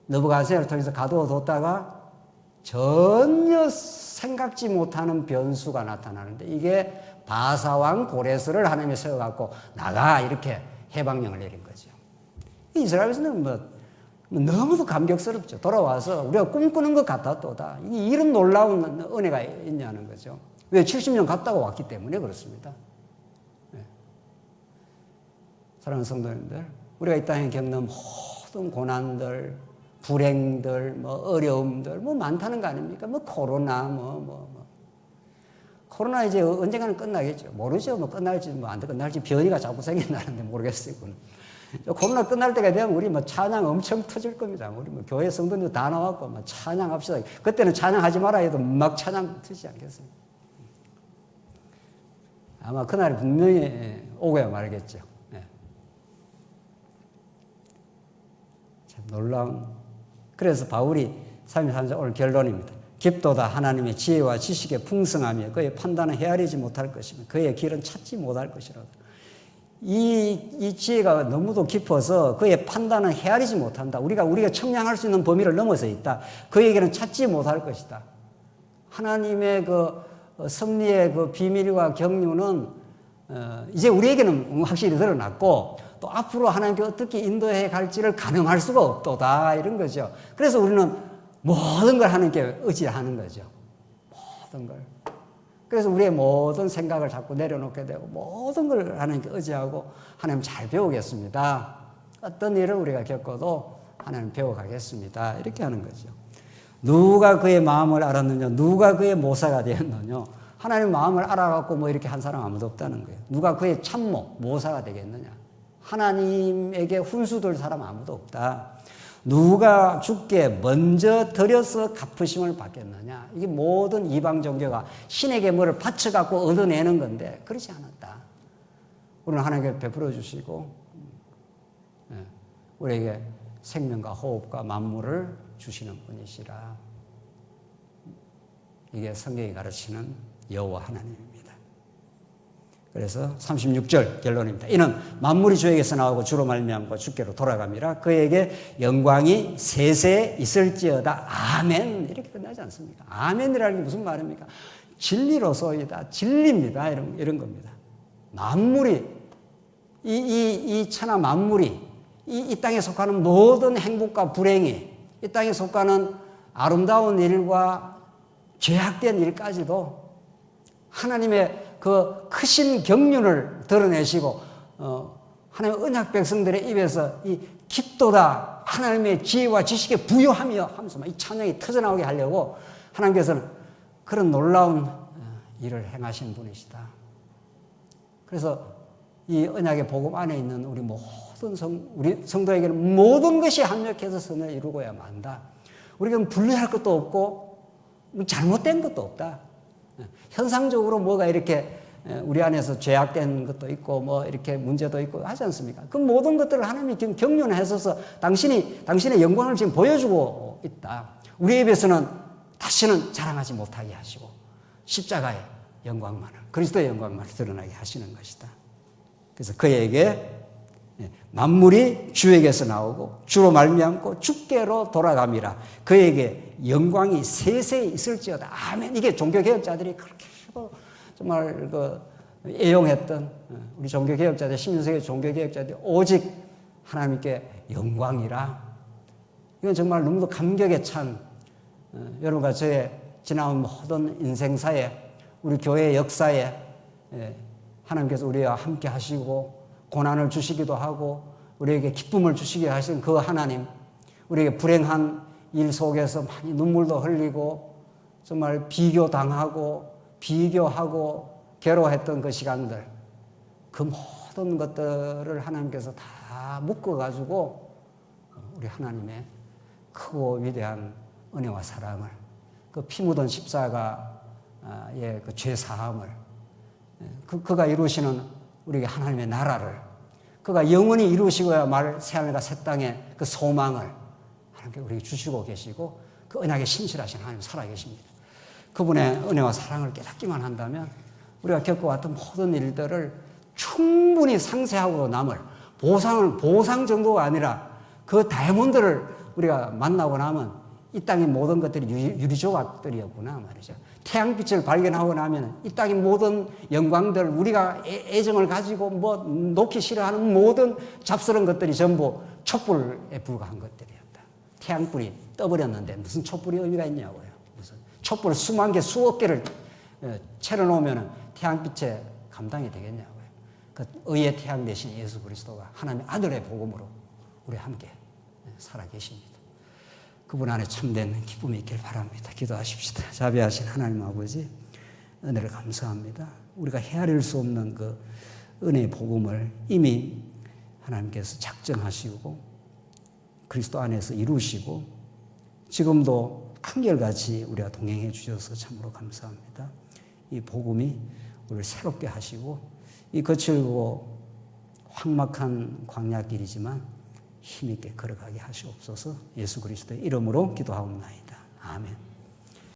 느부갓네살을 통해서 가두어 뒀다가 전혀 생각지 못하는 변수가 나타나는데 이게 바사왕 고레스를 하나님이 세워갖고 나가 이렇게 해방령을 내린 거죠. 이스라엘에서는 너무도 감격스럽죠. 돌아와서 우리가 꿈꾸는 것 같았도다. 이런 놀라운 은혜가 있냐는 거죠. 왜 70년 갔다가 왔기 때문에 그렇습니다. 네. 사랑하는 성도님들, 우리가 이 땅에 겪는 모든 고난들, 불행들, 어려움들, 많다는 거 아닙니까? 코로나, 코로나 이제 언젠가는 끝나겠죠. 모르죠. 끝날지, 안 끝날지, 변이가 자꾸 생긴다는데 모르겠어요. 코로나 끝날 때가 되면 우리 찬양 엄청 터질 겁니다. 우리 교회 성도들 다 나왔고, 찬양합시다. 그때는 찬양하지 마라 해도 막 찬양 터지지 않겠어요? 아마 그날이 분명히 오고야 말겠죠. 네. 참 놀라운. 그래서 바울이 33절 오늘 결론입니다. 깊도다 하나님의 지혜와 지식의 풍성함이여 그의 판단은 헤아리지 못할 것이며 그의 길은 찾지 못할 것이로다. 이 지혜가 너무도 깊어서 그의 판단은 헤아리지 못한다. 우리가 청량할 수 있는 범위를 넘어서 있다. 그에게는 찾지 못할 것이다. 하나님의 그 섭리의 그 비밀과 경륜은 이제 우리에게는 확실히 드러났고 또 앞으로 하나님께 어떻게 인도해 갈지를 가늠할 수가 없도다 이런 거죠. 그래서 우리는 모든 걸 하나님께 의지하는 거죠. 모든 걸. 그래서 우리의 모든 생각을 자꾸 내려놓게 되고 모든 걸 하나님께 의지하고 하나님 잘 배우겠습니다. 어떤 일을 우리가 겪어도 하나님 배워가겠습니다. 이렇게 하는 거죠. 누가 그의 마음을 알았느냐? 누가 그의 모사가 되었느냐? 하나님 마음을 알아갖고 뭐 이렇게 한 사람 아무도 없다는 거예요. 누가 그의 참모, 모사가 되겠느냐? 하나님에게 훈수될 사람 아무도 없다. 누가 주께 먼저 드려서 갚으심을 받겠느냐? 이게 모든 이방 종교가 신에게 뭐를 바쳐갖고 얻어내는 건데 그렇지 않았다. 우리는 하나님께 베풀어 주시고 우리에게 생명과 호흡과 만물을 주시는 분이시라. 이게 성경이 가르치는 여호와 하나님입니다. 그래서 36절 결론입니다. 이는 만물이 주에게서 나오고 주로 말미암고 주께로 돌아갑니다. 그에게 영광이 세세 있을지어다. 아멘. 이렇게 끝나지 않습니까? 아멘이라는 게 무슨 말입니까? 진리로소이다. 진리입니다. 이런 겁니다. 만물이 이 천하 만물이 이 땅에 속하는 모든 행복과 불행이 이 땅에 속하는 아름다운 일과 죄악된 일까지도 하나님의 그 크신 경륜을 드러내시고 하나님의 언약 백성들의 입에서 이 깊도다 하나님의 지혜와 지식에 부유하며 하면서 이 찬양이 터져나오게 하려고 하나님께서는 그런 놀라운 일을 행하신 분이시다. 그래서 이 언약의 복음 안에 있는 우리 성도에게는 모든 것이 합력해서 선을 이루고야만 한다. 우리가 분리할 것도 없고 잘못된 것도 없다. 현상적으로 뭐가 이렇게 우리 안에서 죄악된 것도 있고 뭐 이렇게 문제도 있고 하지 않습니까? 그 모든 것들을 하나님이 지금 경륜하셔서 당신의 영광을 지금 보여주고 있다. 우리 입에서는 다시는 자랑하지 못하게 하시고 십자가의 영광만을 그리스도의 영광만을 드러나게 하시는 것이다. 그래서 그에게 만물이 주에게서 나오고 주로 말미암고 주께로 돌아갑니다. 그에게 영광이 세세 있을지어다. 아멘. 이게 종교개혁자들이 그렇게 정말 애용했던 우리 종교개혁자들, 16세기 종교개혁자들이 오직 하나님께 영광이라. 이건 정말 너무도 감격에 찬 여러분과 저의 지나온 모든 인생사에 우리 교회의 역사에 하나님께서 우리와 함께 하시고 고난을 주시기도 하고 우리에게 기쁨을 주시게 하신 그 하나님, 우리에게 불행한 일 속에서 많이 눈물도 흘리고 정말 비교당하고 비교하고 괴로워했던 그 시간들, 그 모든 것들을 하나님께서 다 묶어가지고 우리 하나님의 크고 위대한 은혜와 사랑을, 그 피 묻은 십자가의 그 죄사함을, 그가 이루시는 우리에게 하나님의 나라를, 그가 영원히 이루시고야 말 새하늘과 새 땅의 그 소망을 하나님께 우리에게 주시고 계시고 그 언약에 신실하신 하나님 살아계십니다. 그분의 은혜와 사랑을 깨닫기만 한다면 우리가 겪어왔던 모든 일들을 충분히 상쇄하고 남을 보상 정도가 아니라 그 다이아몬드를 우리가 만나고 나면 이 땅의 모든 것들이 유리조각들이었구나 말이죠. 태양빛을 발견하고 나면 이 땅의 모든 영광들, 우리가 애정을 가지고 뭐 놓기 싫어하는 모든 잡스러운 것들이 전부 촛불에 불과한 것들이었다. 태양불이 떠버렸는데 무슨 촛불이 의미가 있냐고요. 무슨 촛불 수만 개, 수억 개를 채워놓으면 태양빛에 감당이 되겠냐고요. 그 의의 태양 대신 예수 그리스도가 하나님의 아들의 복음으로 우리 함께 살아계십니다. 그분 안에 참된 기쁨이 있길 바랍니다. 기도하십시다. 자비하신 하나님 아버지, 은혜를 감사합니다. 우리가 헤아릴 수 없는 그 은혜의 복음을 이미 하나님께서 작정하시고 그리스도 안에서 이루시고 지금도 한결같이 우리가 동행해 주셔서 참으로 감사합니다. 이 복음이 우리를 새롭게 하시고 이 거칠고 황막한 광야길이지만 힘있게 걸어가게 하시옵소서. 예수 그리스도의 이름으로 기도하옵나이다. 아멘.